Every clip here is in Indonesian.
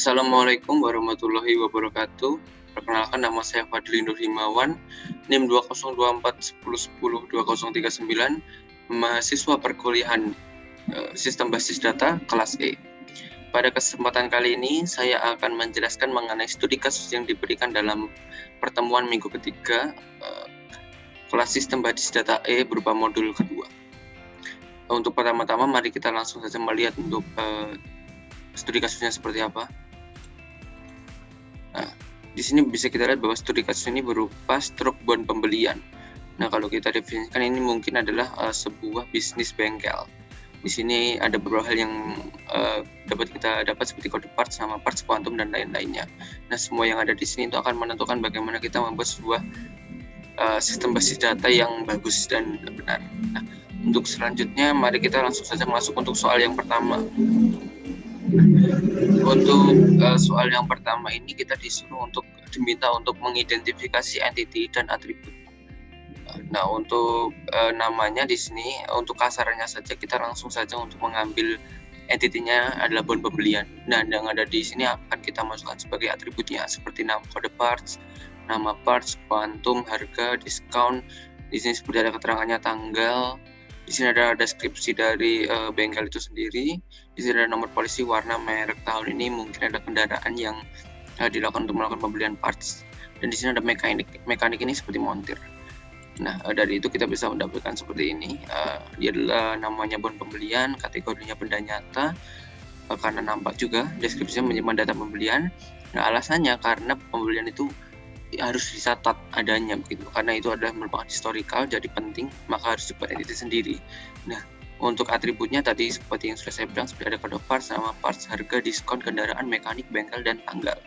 Assalamualaikum warahmatullahi wabarakatuh. Perkenalkan, nama saya Fadli Nur Himawan, NIM 202410102039, mahasiswa perkuliahan Sistem Basis Data kelas E. Pada kesempatan kali ini saya akan menjelaskan mengenai studi kasus yang diberikan dalam pertemuan minggu ketiga kelas Sistem Basis Data E berupa modul kedua. Untuk pertama-tama mari kita langsung saja melihat untuk studi kasusnya seperti apa. Nah, di sini bisa kita lihat bahwa studi kasus ini berupa struk bond pembelian. Nah, kalau kita definisikan ini mungkin adalah sebuah bisnis bengkel. Di sini ada beberapa hal yang dapat kita dapat seperti kode parts, sama parts, kuantum, dan lain-lainnya. Nah, semua yang ada di sini itu akan menentukan bagaimana kita membuat sebuah sistem basis data yang bagus dan benar. Nah, untuk selanjutnya mari kita langsung saja masuk untuk soal yang pertama. Untuk soal yang pertama ini kita diminta untuk mengidentifikasi entity dan atribut. Nah, untuk namanya di sini untuk kasarnya saja kita langsung saja untuk mengambil entitinya adalah bond pembelian. Nah, yang ada di sini akan kita masukkan sebagai atributnya seperti nama kode parts, nama parts, kuantum, harga, diskon. Di sini seperti ada keterangannya tanggal. Di sini ada deskripsi dari bengkel itu sendiri. Di sini ada nomor polisi, warna, merek, tahun ini, mungkin ada kendaraan yang dilakukan untuk melakukan pembelian parts. Dan di sini ada mekanik ini seperti montir. Nah, dari itu kita bisa mendapatkan seperti ini. Dia adalah namanya bond pembelian, kategorinya benda nyata, karena nampak juga deskripsinya menyimpan data pembelian. Nah, alasannya karena pembelian itu harus dicatat adanya begitu, karena itu adalah merupakan historical, jadi penting, maka harus dibuat entity sendiri. Nah, untuk atributnya tadi seperti yang sudah saya bilang, seperti ada kode parts, nama parts, harga, diskon, kendaraan, mekanik, bengkel, dan tanggal.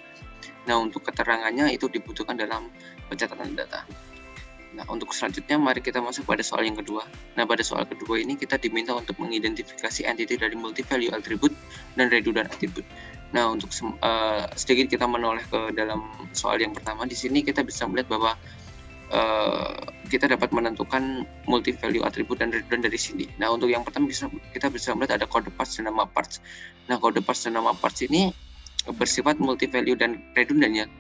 Nah, untuk keterangannya itu dibutuhkan dalam pencatatan data. Nah, untuk selanjutnya mari kita masuk pada soal yang kedua. Nah, pada soal kedua ini kita diminta untuk mengidentifikasi entity dari multi-value attribute dan redundant attribute. Nah, untuk sedikit kita menoleh ke dalam soal yang pertama, di sini kita bisa melihat bahwa kita dapat menentukan multi-value attribute dan redundant dari sini. Nah, untuk yang pertama kita bisa melihat ada kode parts dan nama parts. Nah, kode parts dan nama parts ini bersifat multi-value dan redundant ya.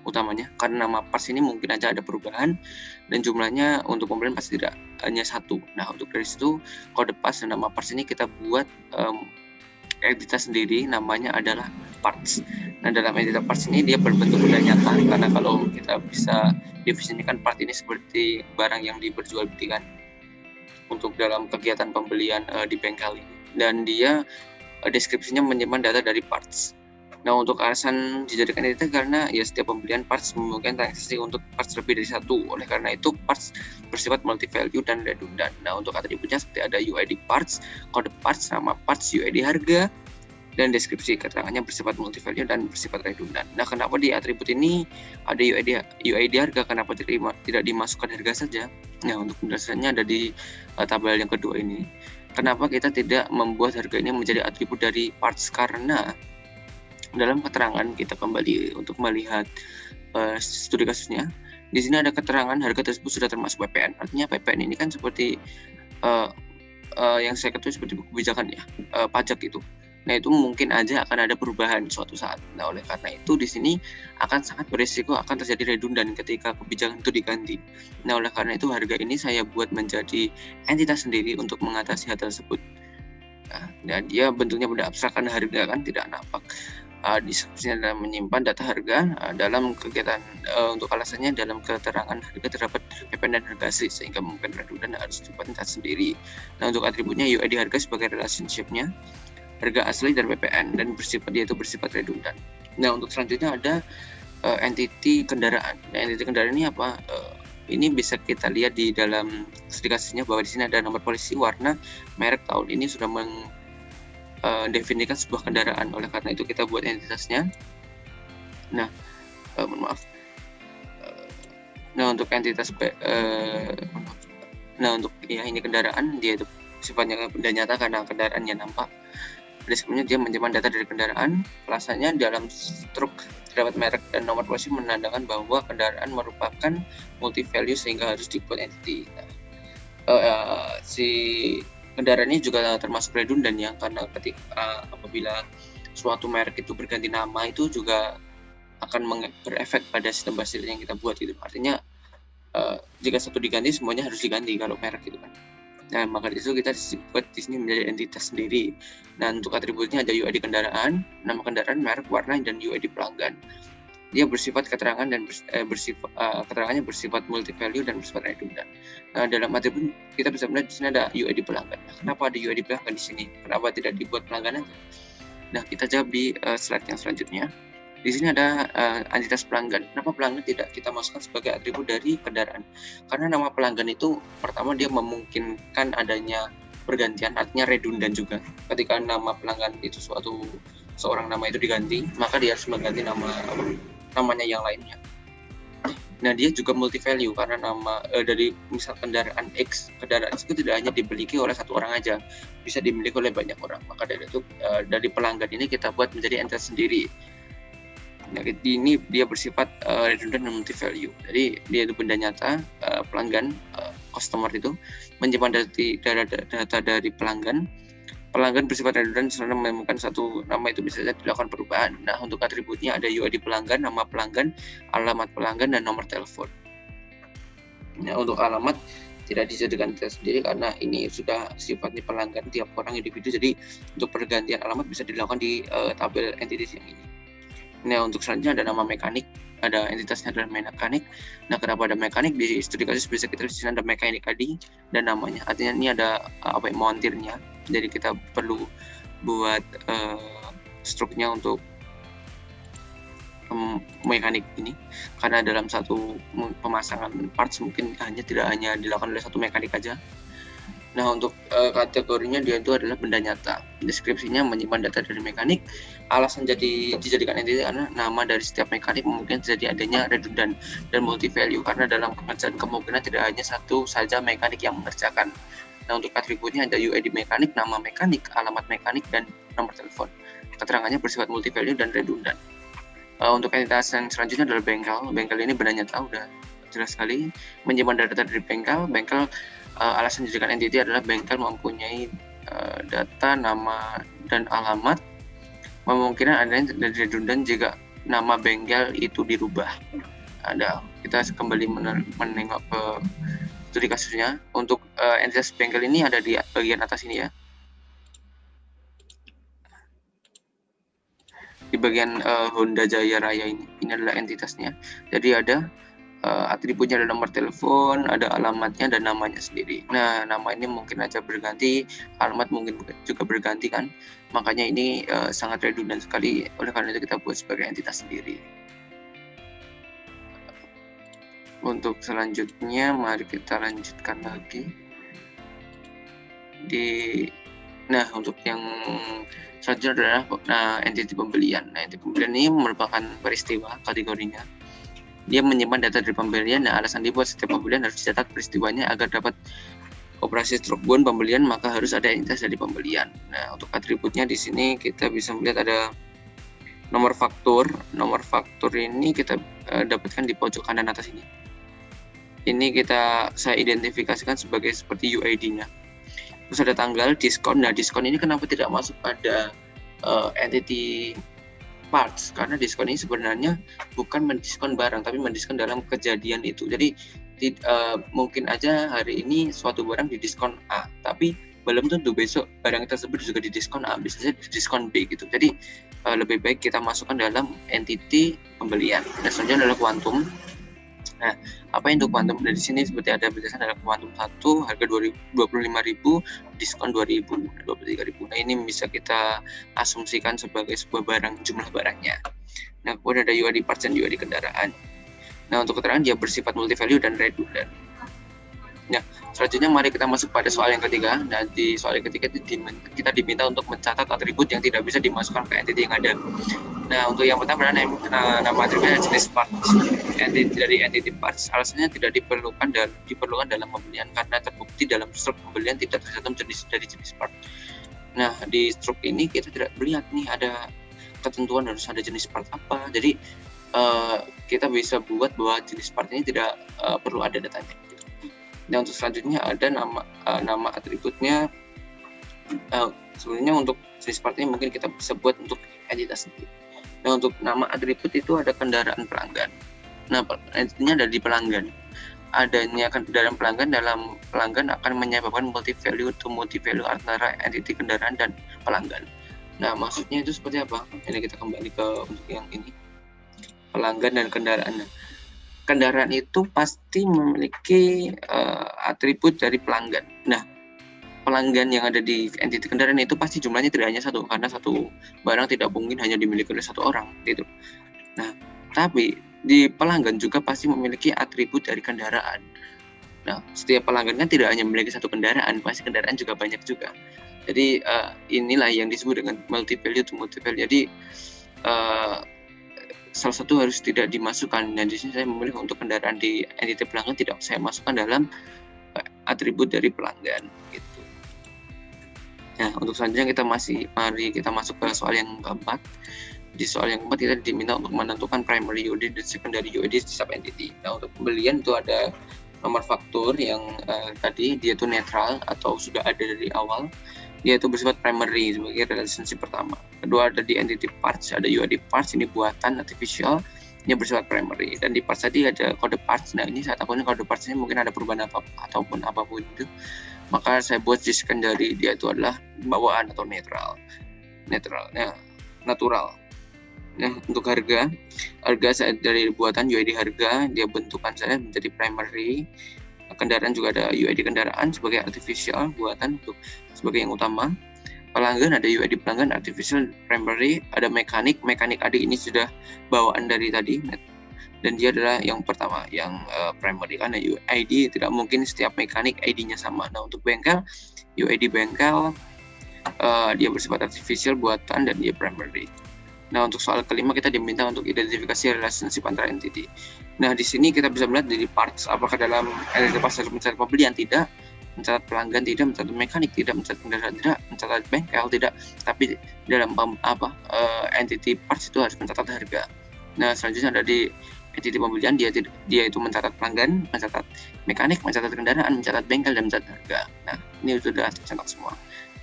Utamanya karena nama parts ini mungkin aja ada perubahan dan jumlahnya untuk pembelian pasti tidak hanya satu. Nah, untuk dari situ kode parts dan nama parts ini kita buat entitas sendiri, namanya adalah parts. Nah, dalam entitas parts ini dia berbentuk benda nyata, karena kalau kita bisa definisikan part ini seperti barang yang diperjualbelikan untuk dalam kegiatan pembelian di bengkel ini, dan dia deskripsinya menyimpan data dari parts. Nah, untuk alasan dijadikan itu karena ya setiap pembelian parts memungkinkan transaksi untuk parts lebih dari satu. Oleh karena itu parts bersifat multi-value dan redundant. Nah, untuk atributnya seperti ada UID parts, kode parts, nama parts, UID harga, dan deskripsi keterangannya bersifat multi-value dan bersifat redundant. Nah, kenapa di atribut ini ada UID harga, kenapa tidak dimasukkan harga saja? Nah, untuk penjelasannya ada di tabel yang kedua ini. Kenapa kita tidak membuat harga ini menjadi atribut dari parts? Karena dalam keterangan kita kembali untuk melihat studi kasusnya. Di sini ada keterangan harga tersebut sudah termasuk PPN. Artinya PPN ini kan seperti yang saya ketahui seperti kebijakan ya, pajak itu. Nah, itu mungkin aja akan ada perubahan suatu saat. Nah, oleh karena itu di sini akan sangat berisiko akan terjadi redundan ketika kebijakan itu diganti. Nah, oleh karena itu harga ini saya buat menjadi entitas sendiri untuk mengatasi hal tersebut. Nah, dia bentuknya benda abstrak karena harga kan tidak nampak. Deskripsinya adalah menyimpan data harga dalam kegiatan untuk alasannya dalam keterangan harga terdapat PPN dan harga asli, sehingga mungkin redundant harus dibuat entitas sendiri. Nah, untuk atributnya UID harga sebagai relationship-nya harga asli dan PPN, dan dia itu bersifat redundant. Nah, untuk selanjutnya ada entity kendaraan. Nah, entity kendaraan ini apa? Ini bisa kita lihat di dalam studi kasusnya bahwa di sini ada nomor polisi, warna, merek, tahun ini sudah definisikan sebuah kendaraan. Oleh karena itu kita buat entitasnya. Nah, untuk entitas untuk ini kendaraan, dia itu sifatnya benda nyata karena kendaraannya nampak. Deskripsinya dia menyimpan data dari kendaraan. Alasannya dalam struk terdapat merek dan nomor polisi menandakan bahwa kendaraan merupakan multi value sehingga harus dibuat entity. Si kendaraan ini juga termasuk redundant ya, karena apabila suatu merek itu berganti nama, itu juga akan berefek pada sistem basis yang kita buat gitu. Artinya jika satu diganti, semuanya harus diganti kalau merek gitu kan. Nah, maka dari itu kita buat di sini menjadi entitas sendiri. Nah, untuk atributnya ada UID kendaraan, nama kendaraan, merek, warna, dan UID pelanggan. Dia bersifat keterangan dan keterangannya bersifat multi value dan bersifat redundant. Nah, dalam atribut kita bisa melihat di sini ada UID pelanggan. Nah, kenapa ada UID pelanggan di sini? Kenapa tidak dibuat pelanggan aja? Nah, kita jawab di slide yang selanjutnya. Di sini ada entitas pelanggan. Kenapa pelanggan tidak kita masukkan sebagai atribut dari kendaraan? Karena nama pelanggan itu pertama dia memungkinkan adanya pergantian, artinya redundan juga. Ketika nama pelanggan itu seorang nama itu diganti, maka dia harus mengganti namanya yang lainnya. Nah, dia juga multi value karena nama dari misal kendaraan X itu tidak hanya dimiliki oleh satu orang aja, bisa dimiliki oleh banyak orang. Maka dari itu dari pelanggan ini kita buat menjadi entitas sendiri. Nah, ini dia bersifat redundant dan multi value. Jadi dia itu benda nyata, pelanggan, customer itu menyimpan data dari pelanggan. Pelanggan bersifat redundant karena menemukan satu nama itu bisa saja dilakukan perubahan. Nah, untuk atributnya ada UID pelanggan, nama pelanggan, alamat pelanggan, dan nomor telepon. Nah, untuk alamat tidak dijadikan entitas sendiri karena ini sudah sifatnya pelanggan tiap orang individu. Jadi untuk pergantian alamat bisa dilakukan di tabel entitas yang ini. Nah, untuk selanjutnya ada nama mekanik, ada entitasnya adalah mekanik. Nah, kenapa ada mekanik? Di studi kasus bisa kita lihat di sini ada mekanik ID dan namanya. Artinya ini ada montirnya. Jadi kita perlu buat struknya untuk mekanik ini karena dalam satu pemasangan parts mungkin tidak hanya dilakukan oleh satu mekanik aja. Nah, untuk kategorinya dia itu adalah benda nyata. Deskripsinya menyimpan data dari mekanik. Alasan dijadikan entitas karena nama dari setiap mekanik mungkin terjadi adanya redundant dan multi value karena dalam pengerjaan kemungkinan tidak hanya satu saja mekanik yang mengerjakan. Nah, untuk atributnya ada UID mekanik, nama mekanik, alamat mekanik, dan nomor telepon. Keterangannya bersifat multi value dan redundant. Untuk entitas yang selanjutnya adalah bengkel. Bengkel ini benda nyata, udah jelas sekali. Menyimpan data dari bengkel. Alasan dijadikan entity adalah bengkel mempunyai data, nama, dan alamat. Kemungkinan adanya redundant jika nama bengkel itu dirubah. Kita kembali menengok ke studi kasusnya. Untuk entitas bengkel ini ada di bagian atas ini ya. Di bagian Honda Jaya Raya ini adalah entitasnya. Jadi ada atributnya, ada nomor telepon, ada alamatnya, dan namanya sendiri. Nah, nama ini mungkin aja berganti, alamat mungkin juga berganti kan. Makanya ini sangat redundant sekali, oleh karena itu kita buat sebagai entitas sendiri. Untuk selanjutnya, mari kita lanjutkan lagi. Nah, untuk yang selanjutnya adalah entity pembelian. Nah, entity pembelian ini merupakan peristiwa kategorinya. Dia menyimpan data dari pembelian. Nah, alasan dibuat setiap pembelian harus dicatat peristiwanya agar dapat operasi stroke bound pembelian, maka harus ada entitas dari pembelian. Nah, untuk atributnya di sini kita bisa melihat ada nomor faktur. Nomor faktur ini kita dapatkan di pojok kanan atas ini. Ini saya identifikasikan sebagai seperti UID-nya. Terus ada tanggal, diskon. Nah, diskon ini kenapa tidak masuk pada entity parts? Karena diskon ini sebenarnya bukan mendiskon barang, tapi mendiskon dalam kejadian itu. Jadi mungkin aja hari ini suatu barang didiskon A, tapi belum tentu besok barang tersebut juga didiskon A, bisa saja didiskon B gitu. Jadi lebih baik kita masukkan dalam entity pembelian. Dan selanjutnya adalah kuantum. Nah, apa itu kuantum? Dari sini seperti ada berdasarkan adalah kuantum 1 harga 25.000, diskon 2.000, 23.000. Nah, ini bisa kita asumsikan sebagai sebuah barang, jumlah barangnya. Nah, kemudian ada UID parts dan UID kendaraan. Nah, untuk keterangan dia bersifat multi value dan redundant. Nah, selanjutnya mari kita masuk pada soal yang ketiga. Nah, di soal yang ketiga kita diminta untuk mencatat atribut yang tidak bisa dimasukkan ke entity yang ada. Nah, untuk yang pertama adalah nama atributnya jenis parts. Dari entity parts, alasannya tidak diperlukan dalam pembelian karena terbukti dalam struk pembelian tidak tercantum dari jenis part. Nah, di struk ini kita tidak melihat nih ada ketentuan harus ada jenis part apa. Jadi kita bisa buat bahwa jenis part ini tidak perlu ada datanya. Nah, untuk selanjutnya ada nama atributnya sebenarnya untuk jenis partnya mungkin kita bisa buat untuk entitas sendiri. Nah, untuk nama atribut itu ada kendaraan pelanggan. Nah, intinya ada di pelanggan. Adanya kendaraan pelanggan dalam pelanggan akan menyebabkan multi value to multi value antara entity kendaraan dan pelanggan. Nah, maksudnya itu seperti apa? Ini kita kembali ke untuk yang ini, pelanggan dan kendaraan. Kendaraan itu pasti memiliki atribut dari pelanggan. Nah, pelanggan yang ada di entity kendaraan itu pasti jumlahnya tidak hanya satu, karena satu barang tidak mungkin hanya dimiliki oleh satu orang gitu. Nah, tapi di pelanggan juga pasti memiliki atribut dari kendaraan. Nah, setiap pelanggan kan tidak hanya memiliki satu kendaraan, pasti kendaraan juga banyak juga. Jadi inilah yang disebut dengan multi value to multi value. Jadi salah satu harus tidak dimasukkan. Dan di sini saya memilih untuk kendaraan di entity pelanggan tidak saya masukkan dalam atribut dari pelanggan gitu. Nah, untuk selanjutnya mari kita masuk ke soal yang keempat. Di soal yang keempat kita diminta untuk menentukan primary UID dan secondary UID di sub entity. Nah, untuk pembelian itu ada nomor faktur yang tadi dia itu netral atau sudah ada dari awal. Dia itu bersifat primary sebagai relationship pertama. Kedua ada di entity parts, ada UID parts, ini buatan artificial, ini bersifat primary. Dan di parts tadi ada kode parts. Nah, ini saat apapun kode parts ini mungkin ada perubahan apapun itu, maka saya buat di secondary, dia itu adalah bawaan atau natural. Nah, untuk harga dari buatan UID harga, dia bentukan saya menjadi primary. Kendaraan juga ada UID kendaraan sebagai artificial buatan untuk sebagai yang utama. Pelanggan ada UID pelanggan artificial primary, ada mekanik AD ini sudah bawaan dari tadi, dan dia adalah yang pertama yang primary karena UID tidak mungkin setiap mekanik ID-nya sama. Nah, untuk bengkel UID bengkel dia bersifat artificial buatan dan dia primary. Nah, untuk soal kelima kita diminta untuk identifikasi relationship antara entity. Nah, di sini kita bisa melihat dari parts, apakah dalam entity parts harus mencatat pembelian, tidak, mencatat pelanggan tidak, mencatat mekanik tidak, mencatat kendaraan tidak, mencatat bengkel tidak, tapi dalam entity parts itu harus mencatat harga. Nah, selanjutnya ada di entity pembelian, dia itu mencatat pelanggan, mencatat mekanik, mencatat kendaraan, mencatat bengkel, dan mencatat harga. Nah, ini sudah tercatat semua.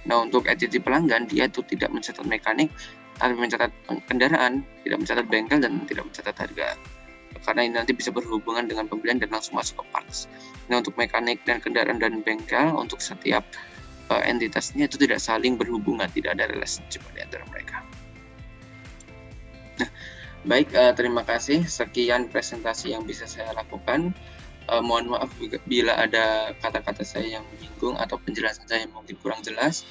Nah, untuk entity pelanggan, dia itu tidak mencatat mekanik, tapi mencatat kendaraan, tidak mencatat bengkel, dan tidak mencatat harga. Karena ini nanti bisa berhubungan dengan pembelian dan langsung masuk ke parts. Nah, untuk mekanik dan kendaraan dan bengkel, untuk setiap entitasnya itu tidak saling berhubungan, tidak ada relationship di antara mereka. Nah, baik, terima kasih. Sekian presentasi yang bisa saya lakukan. Mohon maaf bila ada kata-kata saya yang menyinggung atau penjelasan saya mungkin kurang jelas.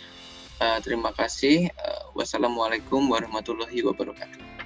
Terima kasih. Wassalamualaikum warahmatullahi wabarakatuh.